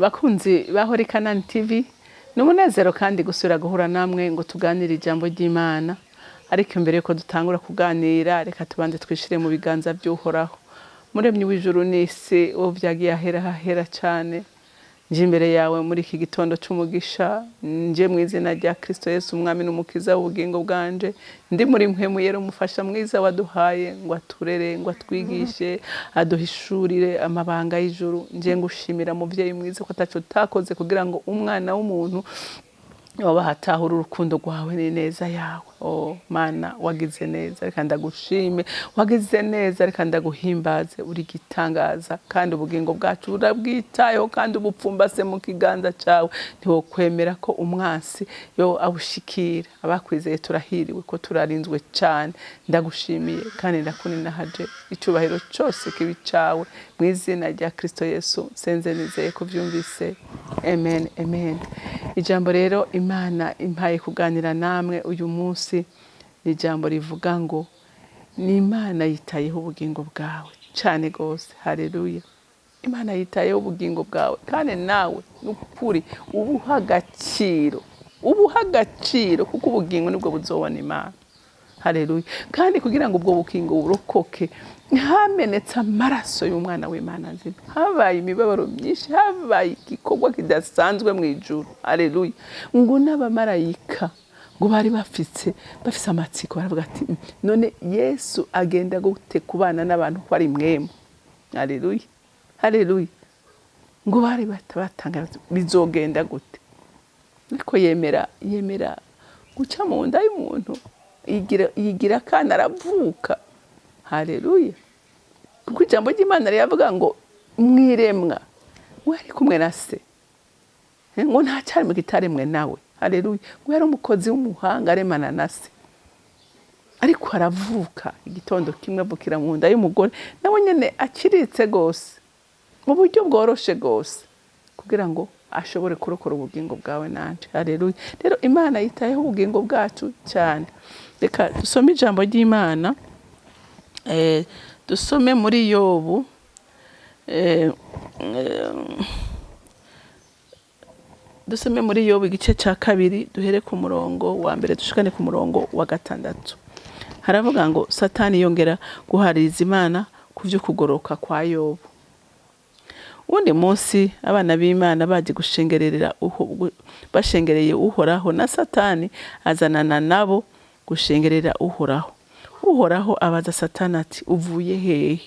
bakunzi bahori Kanani TV numunezero kandi gusura guhura namwe ngo tuganire ijambo ry'Imana. Ariko imbere yuko dutangura kuganira reka tubanze twishire mu biganza by'Uhoraho muremyi w'ijuru n'isi wo vyagiye ahera cyane. Nje imbere yawe muri iki gitondo cy'umugisha, nje mu izina rya Kristo Yesu umwami n'umukiza w'ubugingo bwanje, ndi muri mpemu yero umufasha mwiza waduhaye ngo aturere, ngo atwigishe, aduhishurire amabanga y'ijuru. Nje ngushimira muvyeyi mwiza ko ataco takoze kugira ngo umwana w'umuntu wabahatahura urukundo rwawe n'ineza yawe. Oh Mana, wagize neza, reka ndagushime. Wagize neza, reka ndaguhimbaze. Uri gitangaza kandi ubugingo bwacu burabwitayeho kandi ubupfumbase mu kiganza cyawe. Ntiwo kwemera ko umwansi yo abushikira. Abakwizeye turahiriwe ko turarinzwe cyane. Ndagushimiye kandi ndakuninahaje. Icubahiro cyose kibi cyawe mu izina rya Kristo Yesu senze nizeye ko vyumvise. Amen, amen. Ijambo rero Imana impaye kuganira namwe uyu munsi ni ijambo rivuga ngo ni Imana yitayeho ubugingo bwawe cyane gose. Haleluya. Imana yitayeho ubugingo bwawe kandi nawe n'ukuri ubuha agaciro kuko ubugingo nibwo buzobona Imana. Haleluya. Kandi kugira ngo ubwo bukingo burokoke hamenetse amaraso y'umwana w'Imana nzima, habaye imibabaro myinshi, habaye igikorwa kidasanzwe mu ijuru. Haleluya. Ngo n'abamarayika ngo bari bafise amatsiko baravuga ati none Yesu agenda gute kubana n'abantu ko ari mwemu. Haleluya. Haleluya. Ngo bari batanga bizogenda gute, ariko yemera guca mu nda y'umuntu, yigira kana aravuka. Haleluya. Kuko ijambo ry'Imana riyavuga ngo mwiremwa we ari kumwe na se, ngo nta cyari mu gitaremwe nawe. Haleluya. Ngo yari umukozi w'umuhanga aremana na se, ariko aravuka igitondo kimwe avukira mu nda y'umugore nawe nyene akiritse gose mu buryo bworoshe gose kugira ngo ashobore kurokora ubugingo bwawe nanje. Haleluya. Rero Imana yitayeho ubugingo bwacu cyane. Reka dusome ijambo ry'Imana. Dusome muri Yobu dusome muri Yobu igice cya 2 duhere ku murongo wa mbere dushikane ku murongo wa 6. Haravuga ngo Satani yongera guhaririza Imana kuvyo kugoroka kwa Yobu. Undi munsi abana b'Imana baje gushengerera bashengereye Uhoraho, na Satani azanana nabo gushengerera Uhoraho. Uhoraho abaza Satani ati uvuye hehe?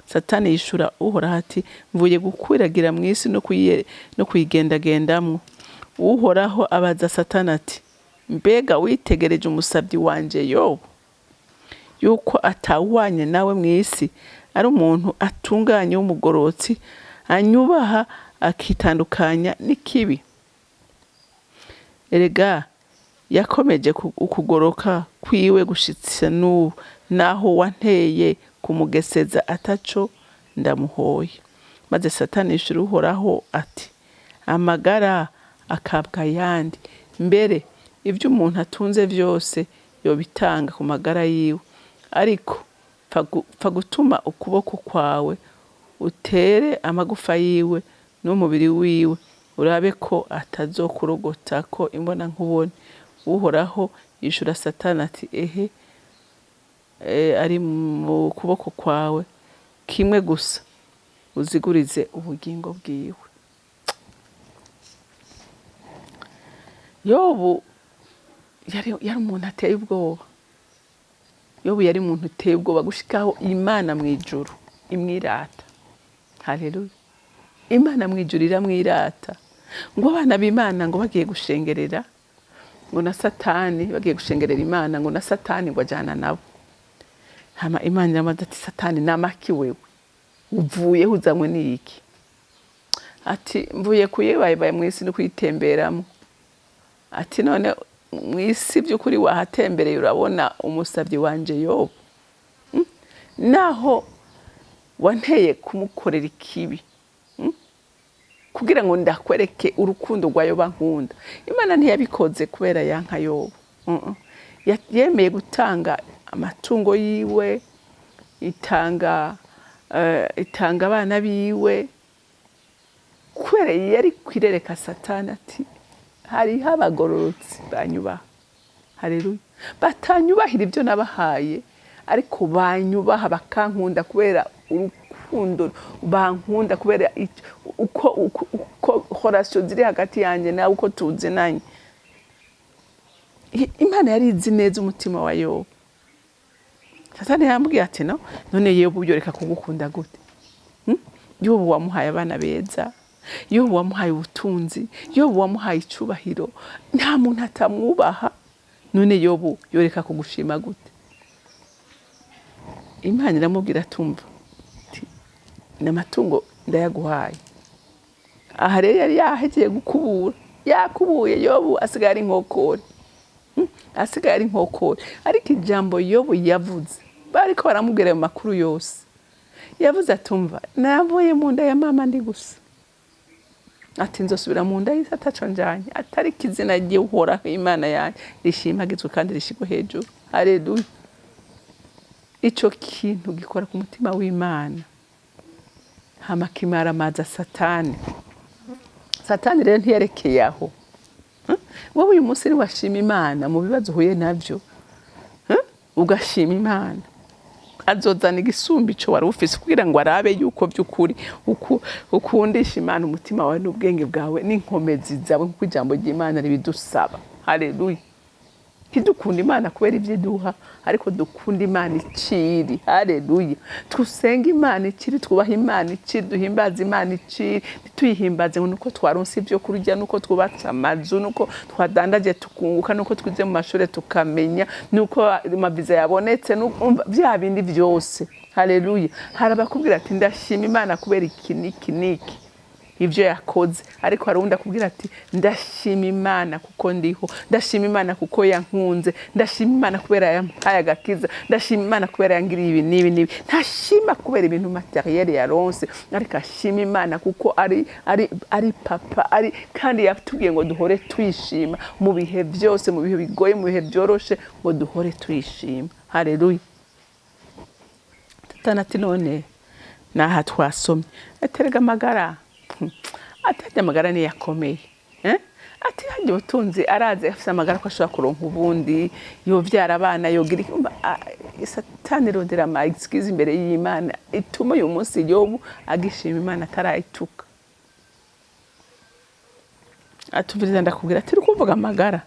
Satani yishura Uhoraho ati mvuye gukwiragira mu isi no kuyigendagendamwo. Uhoraho abaza Satani ati mbega witegereje umusabyi wanje Yobu, yuko atawanye nawe mu isi, ari umuntu atunganye w'umugorotsi, anyubaha akitandukanya n'ikibi. Erega yakomeje ukugoroka kwiwe gushitse n'ubu, naho wanteye kumugeseza ataco ndamuhoye. Maze Satani yishura Uhoraho ati amagara akabwa yandi, mbere ibyo umuntu atunze byose yobitanga ku magara yiwe, ariko pfa gutuma ukuboko kwawe utere amagufa yiwe n'umubiri wiwe, urabe ko atazokurogota ko imbona nkubone. Uhoraho yishura Satani ati ehe, ari mu kuboko kwawe kimwe gusa, uzigurize ubugingo bwiwe. Yobu yari umuntu ateye ubwoba. Yobu yari umuntu uteye ubwoba gushikaho Imana mu ijuru imwirata. Haleluya. Imana mu ijuru iramwirata. Ngo abana b'Imana ngo bagiye gushengerera, ngo na Satani bagiye gushengerera Imana, ngo na Satani ngo ajana nabo. Hama Imana iramaze ati Satani namaki wewe, uvuye huzanywe n'iki? Ati mvuye kuyibaye mu isi no kuyitemberamo. Ati none mu isi by'ukuri wahatembereye urabona umusabyi wanje Yobu, naho wanteye kumukorera ikibi kugira ngo ndakwereke urukundo rwa Yobu nkunda. Imana ntiyabikoze kubera yanka Yobu. Yemeye gutanga amatungo yiwe, itanga abana biwe, kubera yari kwirereka Satani ati hariho abagororotsi banyubaha. Haleluya. Batanyubahira ibyo nabahaye ariko banyubaha bakankunda kubera urukundo, bankunda kubera uko relation ziri hagati yanjye nawe uko tuzinanye. Imana yari izi neza umutima wa Yobu. Satani yambwiye ati no, none Yobu yoreka kugukunda gute? Yobu wamuhaye abana beza, Yobu wamuhaye ubutunzi, Yobu wamuhaye icubahiro, nta muntu atamwubaha, none Yobu yoreka kugushima gute? Imana iramubwira tumva ati n'amatungo ndayaguhaye. Aha rero yari yahegiye gukubura, yakubuye Yobu asigaye ari inkokore. Asigaye ari inkokore. Ariko ijambo Yobu yavuze, bariko baramubwira ayo makuru yose, yavuze atumva navuye mu nda ya mama ndi gusa, ati nzosubira mu nda y'ise ataco njanye, atari kizina giye uhoraho Imana yanjye rishimagizwe kandi rishigwe hejuru. Haleluya. Ico kintu gikora ku mutima w'Imana hama kimaramaza Satani. Satani rero ntiyerekeye aho. Wowe uyu munsi ni washima Imana mu bibazo uhuye navyo, ugashima Imana, azozana igisumbi ico wari ufise kugira ngo arabe yuko by'ukuri ukundisha Imana umutima wawe n'ubwenge bwawe n'inkomezi zawe kuko ijambo ry'Imana ribidusaba. Haleluya. Ntidukunda Imana kubera ivyo duha, ariko dukunda Imana iciri. Haleluya. Tusenga Imana iciri, twubaha Imana iciri, duhimbaza Imana iciri, tuyihimbaze nuko twaronse ivyo kurya, nuko twubatse amazu, nuko twadandaje tukunguka, nuko twize mu mashure tukamenya, nuko amaviza yabonetse, vya bindi vyose. Haleluya. Harabakubwira ati ndashima Imana kubera iki niki niki ivyo yakoze, ariko harundi akubwira ati ndashima Imana kuko ndiho, ndashima Imana kuko yankunze, ndashima Imana kubera yampaye agakiza, ndashima Imana kubera yangiriye ibi nibi. Ntashima kubera ibintu materiel yaronse, ariko ashima Imana kuko ari papa, ari kandi yatubwiye ngo duhore twishima mu bihe byose, mu bihe bigoye, mu bihe byoroshe, ngo duhore twishima. Haleluya. Ati none naha twasomye aterega amagara, ati amagara ni yakomeye, ati haje ubutunzi araze afise amagara ko ashobora kuronka ubundi, yovyara abana, yogira Satani rondera ama excuse imbere y'Imana ituma uyu munsi Yobu agishima Imana atarayituka. Atuviriza ndakubwira ati rukuvuga amagara,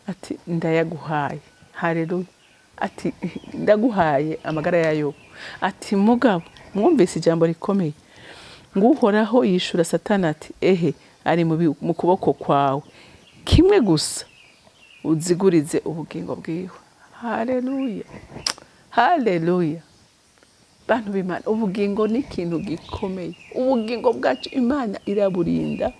ati ndayaguhaye. Haleluya. Ati ndaguhaye amagara ya Yobu. Ati mugabo mwumvise ijambo rikomeye ngo uhoraho yishura Satani ati ehe ari mu kuboko kwawe, kimwe gusa uzigurize ubugingo bwiwe. Haleluya. Haleluya. Bantu b'Imana, ubugingo ni ikintu gikomeye. Ubugingo bwacu Imana iraburinda,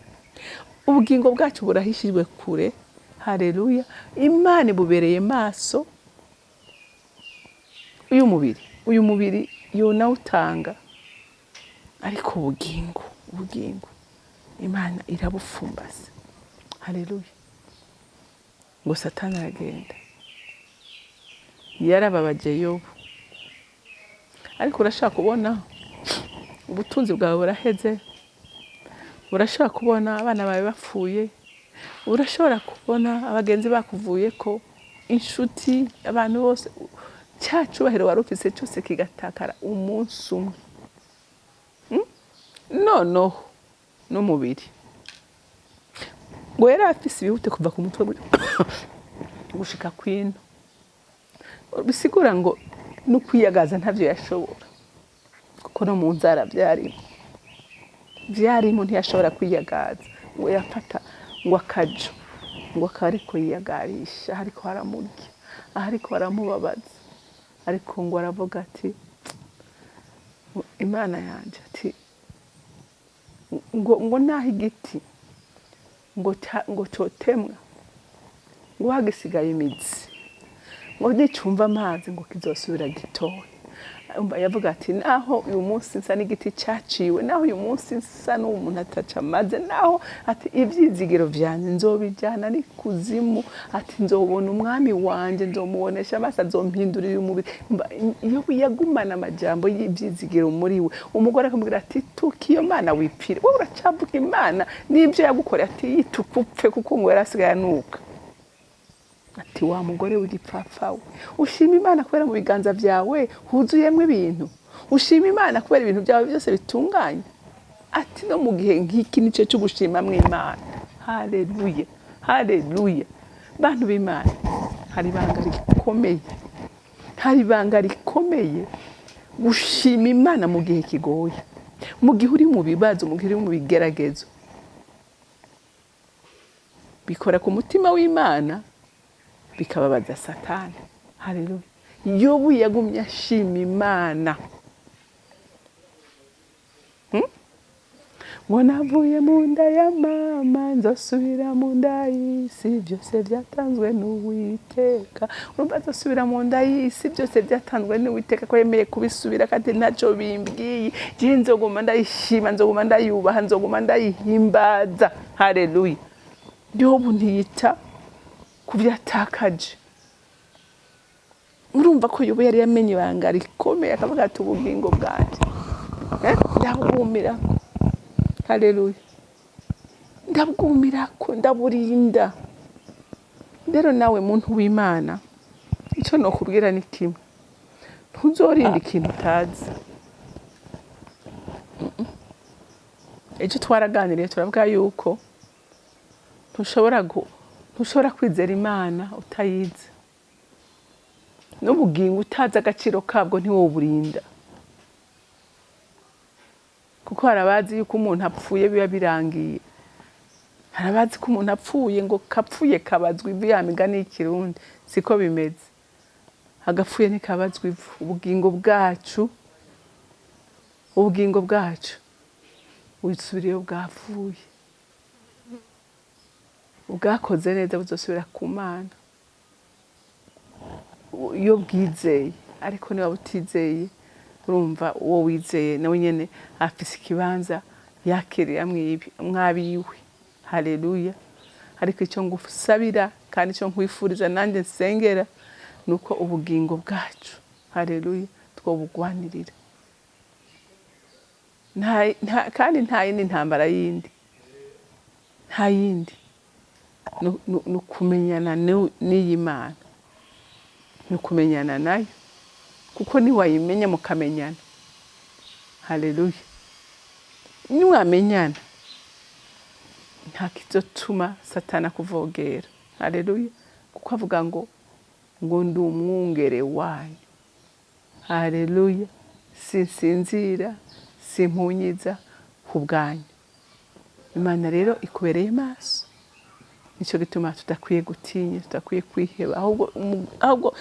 ubugingo bwacu burahishijwe kure. Haleluya. Imana ibubereye maso. Uyu mubiri yona utanga, ariko ubugingo Imana irabufumbaza. Haleluya. Ngo Satani aragenda, yarababaje Yobu, ariko urashaka kubona ubutunzi bwawe buraheze, urashaka kubona abana bawe bapfuye, urashobora kubona abagenzi bakuvuye ko, inshuti, abantu bose, cyacubahiro wari ufise cyose kigatakara umunsi umwe. Noneho n'umubiri ngo yari afise ibihute kuva ku mutwe gushika kwino, bisigura ngo n'ukwiyagaza ntavyo yashobora, kuko no mu nzara vyarimo ntiyashobora kwiyagaza. Ngo yafata ngo akajo ngo akariko yiyagarisha, ariko haramurya, ariko haramubabaza, ariko ngo aravuga ati Imana yanje, ati ngo naho igiti ngo cotemwa ngo hagisigaye imizi, ngo nicumva amazi ngo kizosubira gitoya, yavuga ati naho uyu munsi nsa n'igiti cyaciwe, naho uyu munsi nsa n'umuntu ataca amaze, naho ati ibyizigiro byanjye nzobijyana n'ikuzimu, ati nzobona umwami wanjye, nzomubonesha amaso, azompindurira umubiri. Iyo yagumana amajambo y'ibyizigiro muri we, umugore akamubwira ati tuka iyo mana wipfire, wowe uracavuga imana n'ibyo yagukoreye, ati yituka upfe kuko ngo yarasigaye anuka. Ati wa mugore w'igipfapfa we, ushima imana kubera mu biganza byawe huzuyemo ibintu, ushima imana kubera ibintu byawe byose bitunganye. Ati no mu gihe nk'iki nicyo cyo gushima mw'Imana. Haleluya, haleluya. Bantu b'Imana, hari ibanga rikomeye, hari ibanga rikomeye gushima imana mu gihe kigoye, mu gihe uri mu bibazo, mu gihe uri mu bigeragezo. Bikora ku mutima w'Imana bikababaza Satani. Haleluya. Yobu yagumye ashima Imana. Ngo navuye mu nda ya mama nzosubira mu nda y'isi, byose byatanzwe n'Uwiteka. Urumva nzosubira mu nda y'isi, byose byatanzwe n'Uwiteka, ko yemeye kubisubira kandi ntacyo bimbwiye. Je nzoguma ndayishima, nzoguma ndayubaha, nzoguma ndayihimbaza. Haleluya. Yobu ntiyita kubyatakaje. Urumva ko Yobu yari yamenye ibanga rikomeye, akavuga ati ubugingo bwanjye ndabwumira. Haleluya. Ndabwumira ko ndaburinda. Rero nawe muntu w'Imana, icyo nokubwira ni kimwe, ntuzorinda ikintu utazi. Ejo twaraganiriye turavuga yuko ntushobora kwizera Imana utayizi. N'ubugingo utazi agaciro kabwo ntiwoburinda. Kuko harabazi yuko umuntu apfuye biba birangiye. Harabazi ko umuntu apfuye ngo kapfuye kabazwa ivu, ya migani y'ikirundi siko bimeze. Agapfuye ntikabazwa ivu. Ubugingo bwacu wisubiriye bwapfuye. Ubwakoze neza buzosubira ku Mana iyo bwizeye. Ariko niba butizeye, urumva uwo wizeye nawe nyene afise ikibanza yakiriye mwabiwe. Haleluya. Ariko icyo ngusabira kandi icyo nkwifuriza nanjye nsengera nuko ubugingo bwacu, haleluya, twobugwanirira. Kandi nta yindi ntambara yindi, nta yindi. Nukumenyana n'iyi Mana, nukumenyana nayo, kuko niwayimenya mukamenyana. Haleluya. Niwamenyana nta kizotuma Satani akuvogera. Haleluya. Kuko avuga ngo ndi umwungere wanyu. Haleluya. Sinsinzira, simpunyiza ku bwanyu. Imana rero ikubereye maso. Nicyo gituma tudakwiye gutinya, tudakwiye kwiheba, ahubwo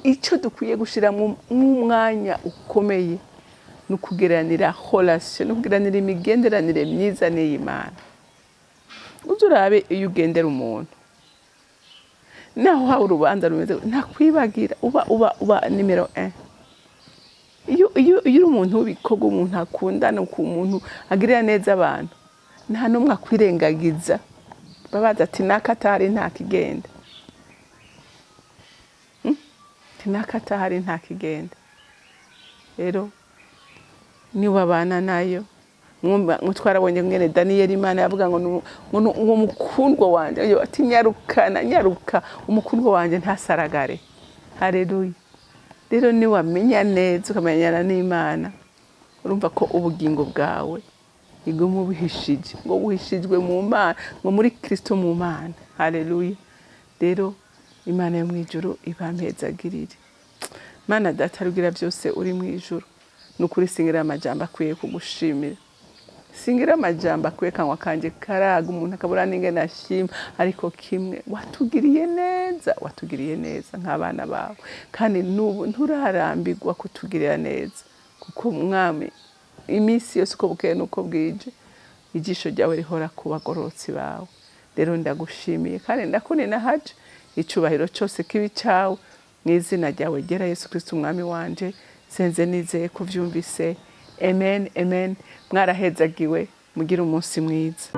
icyo dukwiye gushira mu mwanya ukomeye no kugeranira relation, no kugeranira imigenderanire myiza n'Imana. Uzurabe iyo ugendera umuntu, naho ha urubanza rumeze ntakwibagira, uba numero 1. Iyo uri umuntu w'ibikogo, umuntu akundana, umuntu agirira neza abantu, nta numwe akwirengagiza. Babaza ati nakatari ntakigenda. Tinakatari ntakigenda. Rero niba abana nayo, mutwarabonye ngene Daniel Imana yavuga ngo umukundwa wanje, ati nyaruka umukundwa wanje ntasaragare. Haleluya. Rero ni wamenya neza ukamenyana n'Imana, urumva ko ubugingo bwawe igomba buhishije, ngo buhishijwe mu Mana, ngo muri Kristo mu Mana. Haleluya. Rero Imana yo mwijuru ibampezagirire. Mana data rugira byose uri mwijuru, nukuri singira amajambo akwiye kugushimira. Singira amajambo akwiye kanwa kanje karaga umuntu akabura n'ingene ashima, ariko kimwe watugiriye neza nk'abana bawe, kandi nubu nturarambirwa kutugirira neza, kuko mwami iminsi yose uko bukeye nuko bwije ijisho ryawe rihora ku bagororotsi bawe. Rero ndagushimiye kandi ndakunena haje icubahiro cyose kibi cyawe, mu izina ryawe ryera Yesu Kristo umwami wanje. senze nizeye ko vyumvise. Amen, amen. Mwarahezagiwe, mugire umunsi mwiza.